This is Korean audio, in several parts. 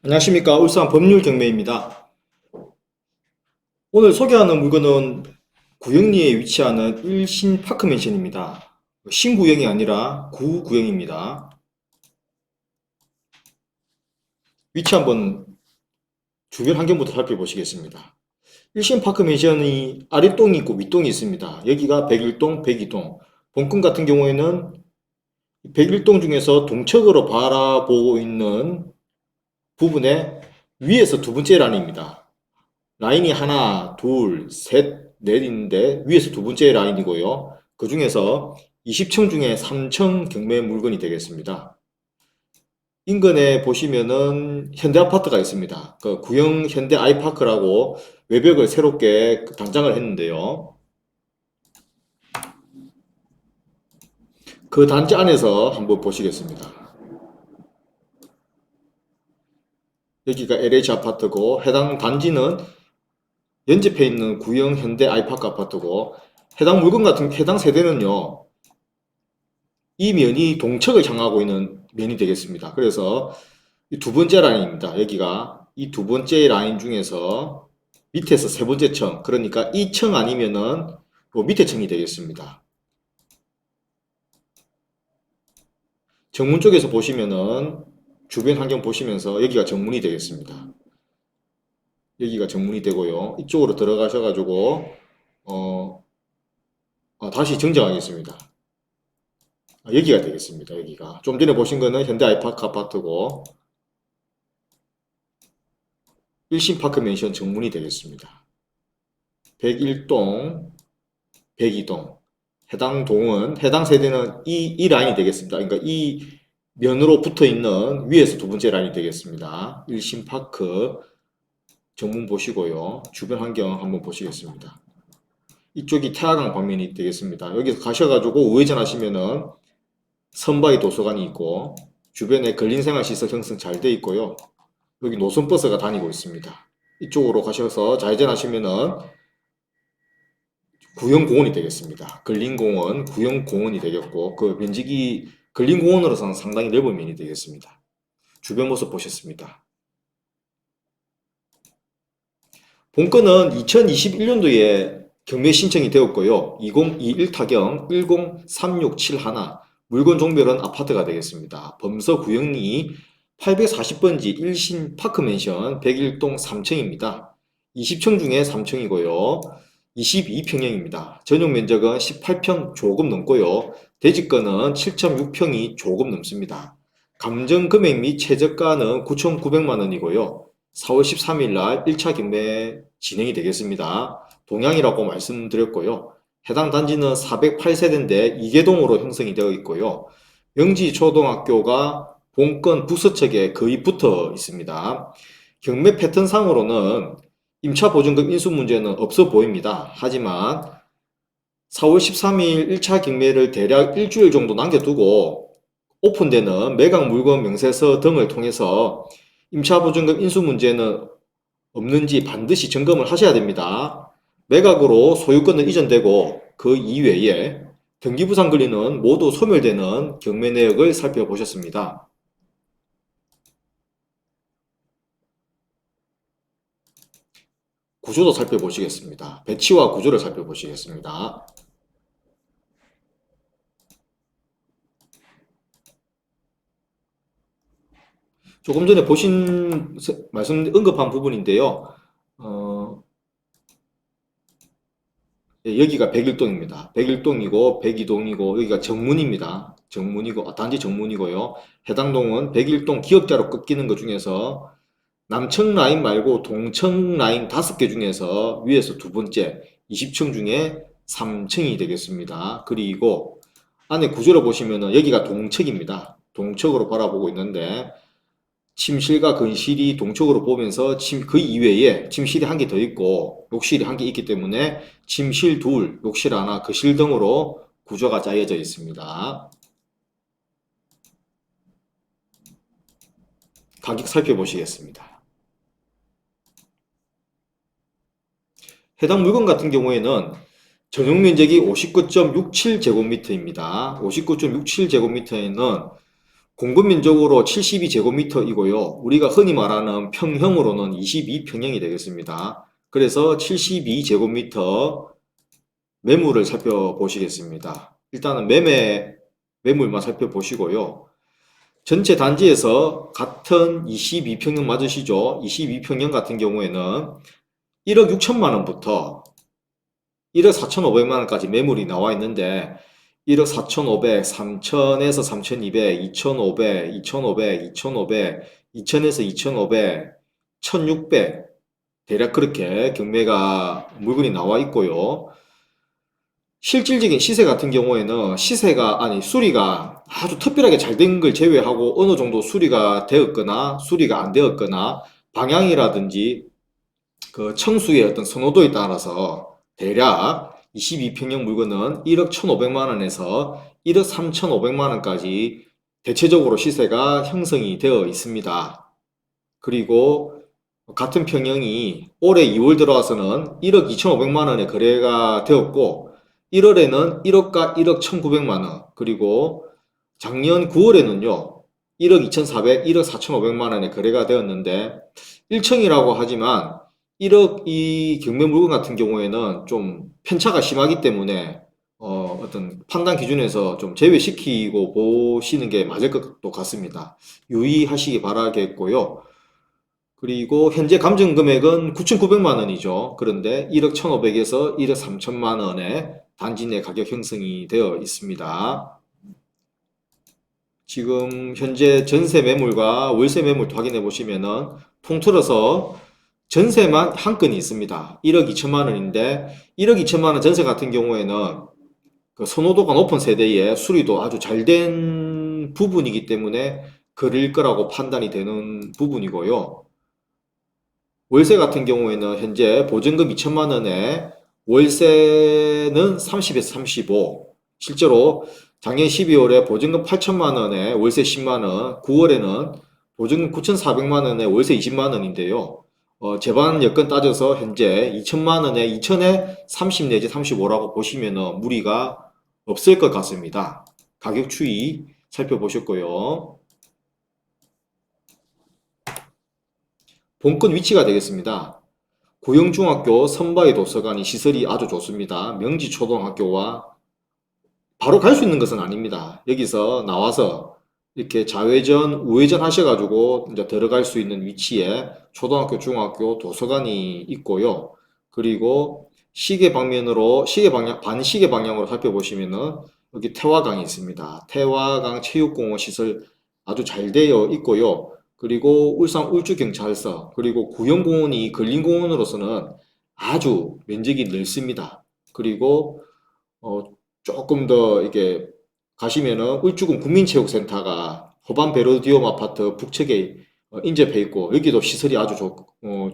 안녕하십니까. 울산 법률경매입니다. 오늘 소개하는 물건은 구영리에 위치하는 일신 파크맨션입니다. 신구형이 아니라 구구형입니다. 위치 한번 주변 환경부터 살펴보시겠습니다. 일신 파크맨션이 아랫동이 있고 윗동이 있습니다. 여기가 101동, 102동. 본건 같은 경우에는 101동 중에서 동측으로 바라보고 있는 부분의 위에서 두 번째 라인입니다. 라인이 하나, 둘, 셋, 넷인데 위에서 두 번째 라인이고요. 그 중에서 20층 중에 3층 경매 물건이 되겠습니다. 인근에 보시면은 현대 아파트가 있습니다. 그 구형 현대 아이파크라고 외벽을 새롭게 단장을 했는데요. 그 단지 안에서 한번 보시겠습니다. 여기가 LH 아파트고 해당 단지는 연접해 있는 구형 현대 아이파크 아파트고 해당 세대는요. 이 면이 동측을 향하고 있는 면이 되겠습니다. 그래서 이 두 번째 라인입니다. 여기가 이 두 번째 라인 중에서 밑에서 세 번째 층, 그러니까 이 층 아니면은 요 밑에 층이 되겠습니다. 정문 쪽에서 보시면은 주변 환경 보시면서 여기가 정문이 되겠습니다. 여기가 정문이 되고요. 이쪽으로 들어가셔가지고 다시 정정하겠습니다. 여기가 되겠습니다. 여기가 좀 전에 보신 거는 현대 아이파크 아파트고 일신파크 맨션 정문이 되겠습니다. 101동, 102동. 해당 세대는 이 라인이 되겠습니다. 그러니까 이 면으로 붙어 있는 위에서 두 번째 라인이 되겠습니다. 일신파크 정문 보시고요. 주변 환경 한번 보시겠습니다. 이쪽이 태화강 방면이 되겠습니다. 여기서 가셔가지고 우회전 하시면은 선바위 도서관이 있고 주변에 근린생활시설 형성 잘 돼 있고요. 여기 노선버스가 다니고 있습니다. 이쪽으로 가셔서 좌회전 하시면은 구형공원이 되겠습니다. 근린공원, 구형공원이 되겠고 그 면적이 근린공원으로서는 상당히 넓은 면이 되겠습니다. 주변 모습 보셨습니다. 본건은 2021년도에 경매 신청이 되었고요. 2021 타경 103671 물건 종별은 아파트가 되겠습니다. 범서 구형리 840번지 일신 파크맨션 101동 3층입니다. 20층 중에 3층이고요. 22평형입니다. 전용 면적은 18평 조금 넘고요. 대지권은 7.6평이 조금 넘습니다. 감정 금액 및 최저가는 9,900만 원이고요. 4월 13일 날 1차 경매 진행이 되겠습니다. 동양이라고 말씀드렸고요. 해당 단지는 408세대인데 2개동으로 형성이 되어 있고요. 영지초등학교가 본건 부서측에 거의 붙어 있습니다. 경매 패턴상으로는 임차보증금 인수 문제는 없어 보입니다. 하지만 4월 13일 1차 경매를 대략 일주일 정도 남겨두고 오픈되는 매각 물건 명세서 등을 통해서 임차보증금 인수 문제는 없는지 반드시 점검을 하셔야 됩니다. 매각으로 소유권은 이전되고 그 이외에 등기부상 권리는 모두 소멸되는 경매 내역을 살펴보셨습니다. 구조도 살펴보시겠습니다. 배치와 구조를 살펴보시겠습니다. 조금 전에 언급한 부분인데요. 여기가 101동입니다. 101동이고 102동이고 여기가 정문입니다. 단지 정문이고요. 해당 동은 101동 기역자로 꺾이는 것 중에서 남측 라인 말고 동측 라인 5개 중에서 위에서 두 번째 20층 중에 3층이 되겠습니다. 그리고 안에 구조를 보시면은 여기가 동측입니다. 동측으로 바라보고 있는데 침실과 건실이 동쪽으로 보면서 그 이외에 침실이 한 개 더 있고 욕실이 한 개 있기 때문에 침실 둘, 욕실 하나, 거실 등으로 구조가 짜여져 있습니다. 가격 살펴보시겠습니다. 해당 물건 같은 경우에는 전용 면적이 59.67제곱미터입니다. 59.67제곱미터에는 공급면적으로 72제곱미터이고요. 우리가 흔히 말하는 평형으로는 22평형이 되겠습니다. 그래서 72제곱미터 매물을 살펴보시겠습니다. 일단은 매물만 살펴보시고요. 전체 단지에서 같은 22평형 맞으시죠? 22평형 같은 경우에는 1억 6천만 원부터 1억 4,500만 원까지 매물이 나와 있는데 1억 4,500, 3,000에서 3,200, 2,500, 2,500, 2,500, 2,000에서 2,500, 1,600 대략 그렇게 경매가 물건이 나와 있고요. 실질적인 시세 같은 경우에는 수리가 아주 특별하게 잘 된 걸 제외하고 어느 정도 수리가 되었거나 수리가 안 되었거나 방향이라든지 그 청수의 어떤 선호도에 따라서 대략 22평형 물건은 1억 1,500만 원에서 1억 3,500만 원까지 대체적으로 시세가 형성이 되어 있습니다. 그리고 같은 평형이 올해 2월 들어와서는 1억 2,500만 원에 거래가 되었고 1월에는 1억과 1억 1,900만 원, 그리고 작년 9월에는요 1억 2,400, 1억 4,500만 원에 거래가 되었는데 1층이라고 하지만 1억 이 경매 물건 같은 경우에는 좀 편차가 심하기 때문에 어떤 판단 기준에서 좀 제외시키고 보시는 게 맞을 것도 같습니다. 유의하시기 바라겠고요. 그리고 현재 감정 금액은 9,900만 원이죠. 그런데 1억 1,500에서 1억 3천만 원의 단지 내 가격 형성이 되어 있습니다. 지금 현재 전세 매물과 월세 매물 확인해 보시면은 통틀어서 전세만 한 건이 있습니다. 1억 2천만 원인데 1억 2천만 원 전세 같은 경우에는 그 선호도가 높은 세대에 수리도 아주 잘 된 부분이기 때문에 그릴 거라고 판단이 되는 부분이고요. 월세 같은 경우에는 현재 보증금 2천만 원에 월세는 30에서 35. 실제로 작년 12월에 보증금 8천만 원에 월세 10만 원, 9월에는 보증금 9,400만 원에 월세 20만 원인데요. 제반 여건 따져서 현재 2천만 원에 2천에 30 내지 35라고 보시면 무리가 없을 것 같습니다. 가격 추이 살펴보셨고요. 본건 위치가 되겠습니다. 고영중학교 선바위 도서관이 시설이 아주 좋습니다. 명지초등학교와 바로 갈 수 있는 것은 아닙니다. 여기서 나와서 이렇게 좌회전, 우회전 하셔가지고 이제 들어갈 수 있는 위치에 초등학교, 중학교 도서관이 있고요. 그리고 시계 방면으로 반시계 방향으로 살펴보시면은 여기 태화강이 있습니다. 태화강 체육공원 시설 아주 잘 되어 있고요. 그리고 울산 울주경찰서, 그리고 구영공원이 근린공원으로서는 아주 면적이 넓습니다. 그리고 어, 조금 더 이렇게 가시면은 울주군 국민체육센터가 호반 베로디움 아파트 북측에 인접해 있고 여기도 시설이 아주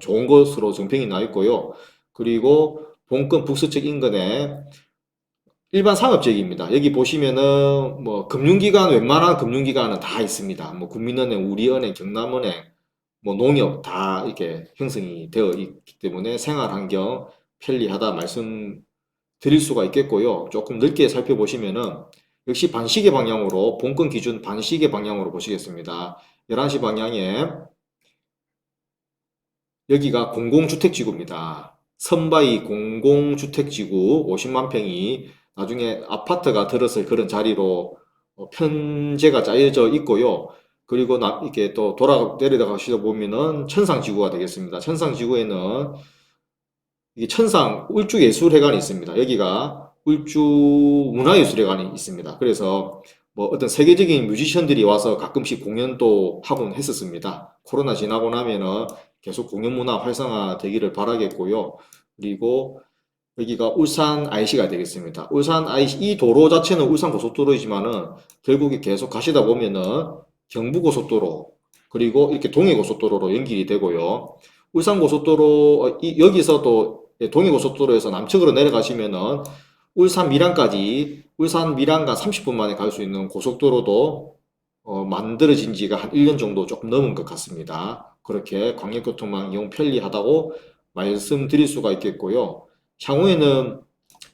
좋은 것으로 정평이 나 있고요. 그리고 본권 북서측 인근에 일반 상업지역입니다. 여기 보시면은 뭐 금융기관 웬만한 금융기관은 다 있습니다. 뭐 국민은행, 우리은행, 경남은행, 뭐 농협 다 이렇게 형성이 되어 있기 때문에 생활환경 편리하다 말씀드릴 수가 있겠고요. 조금 넓게 살펴보시면은 역시 반시계 방향으로 본권 기준 반시계 방향으로 보시겠습니다. 11시 방향에 여기가 공공주택지구입니다. 선바위 공공주택지구 50만 평이 나중에 아파트가 들었을 그런 자리로 편제가 짜여져 있고요. 그리고 이렇게 또 내려가시다 보면은 천상지구가 되겠습니다. 천상지구에는 이게 천상 울주예술회관이 있습니다. 여기가 울주문화예술회관이 있습니다. 그래서 뭐 어떤 세계적인 뮤지션들이 와서 가끔씩 공연도 하곤 했었습니다. 코로나 지나고 나면은 계속 공연 문화 활성화 되기를 바라겠고요. 그리고 여기가 울산 IC가 되겠습니다. 울산 IC, 이 도로 자체는 울산 고속도로이지만은 결국에 계속 가시다 보면은 경부고속도로, 그리고 이렇게 동해고속도로로 연결이 되고요. 울산 고속도로, 여기서 또 동해고속도로에서 남측으로 내려가시면은 울산 밀양까지, 울산 밀양간 30분 만에 갈 수 있는 고속도로도 만들어진 지가 한 1년 정도 조금 넘은 것 같습니다. 그렇게 광역교통망 이용 편리하다고 말씀드릴 수가 있겠고요. 향후에는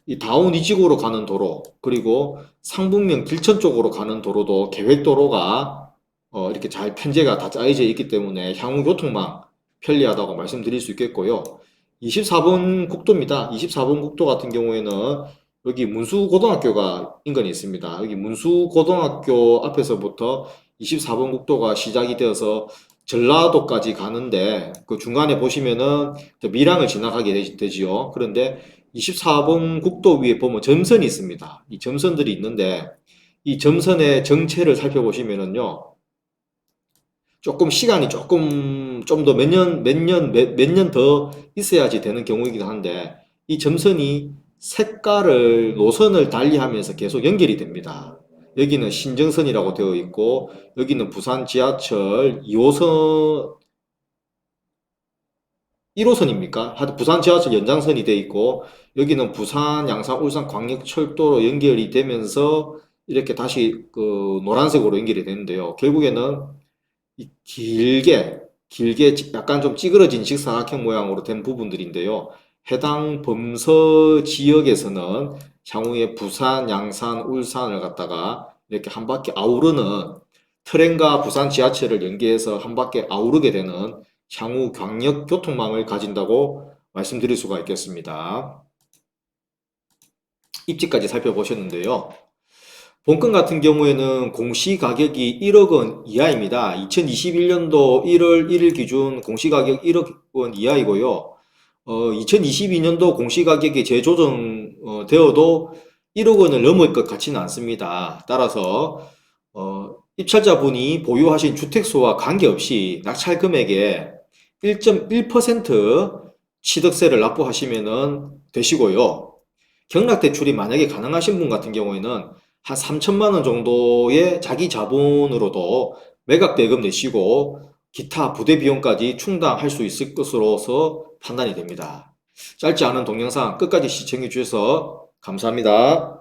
이 다운 이지구로 가는 도로, 그리고 상북면 길천 쪽으로 가는 도로도 계획도로가 이렇게 잘 편제가 다 짜여져 있기 때문에 향후 교통망 편리하다고 말씀드릴 수 있겠고요. 24번 국도입니다. 24번 국도 같은 경우에는 여기 문수고등학교가 인근에 있습니다. 여기 문수고등학교 앞에서부터 24번 국도가 시작이 되어서 전라도까지 가는데 그 중간에 보시면은 밀양을 지나가게 되지요. 그런데 24번 국도 위에 보면 점선이 있습니다. 이 점선들이 있는데 이 점선의 정체를 살펴보시면은요. 조금 시간이 조금 좀 더 몇 년 더 있어야지 되는 경우이기도 한데 이 점선이 색깔을 노선을 달리하면서 계속 연결이 됩니다. 여기는 신정선이라고 되어 있고 여기는 부산 지하철 2호선 1호선입니까? 하여튼 부산 지하철 연장선이 되어 있고 여기는 부산 양산 울산 광역철도로 연결이 되면서 이렇게 다시 그 노란색으로 연결이 되는데요. 결국에는 이 길게 약간 좀 찌그러진 직사각형 모양으로 된 부분들인데요. 해당 범서 지역에서는 향후에 부산, 양산, 울산을 갖다가 이렇게 한 바퀴 아우르는 트램과 부산 지하철을 연계해서 한 바퀴 아우르게 되는 향후 광역 교통망을 가진다고 말씀드릴 수가 있겠습니다. 입지까지 살펴보셨는데요. 본건 같은 경우에는 공시가격이 1억 원 이하입니다. 2021년도 1월 1일 기준 공시가격 1억 원 이하이고요. 2022년도 공시가격이 재조정 되어도 1억 원을 넘을 것 같지는 않습니다. 따라서 입찰자분이 보유하신 주택수와 관계없이 낙찰 금액의 1.1% 취득세를 납부하시면 되시고요. 경락대출이 만약에 가능하신 분 같은 경우에는 한 3천만 원 정도의 자기 자본으로도 매각 대금 내시고 기타 부대 비용까지 충당할 수 있을 것으로서 판단이 됩니다. 짧지 않은 동영상 끝까지 시청해 주셔서 감사합니다.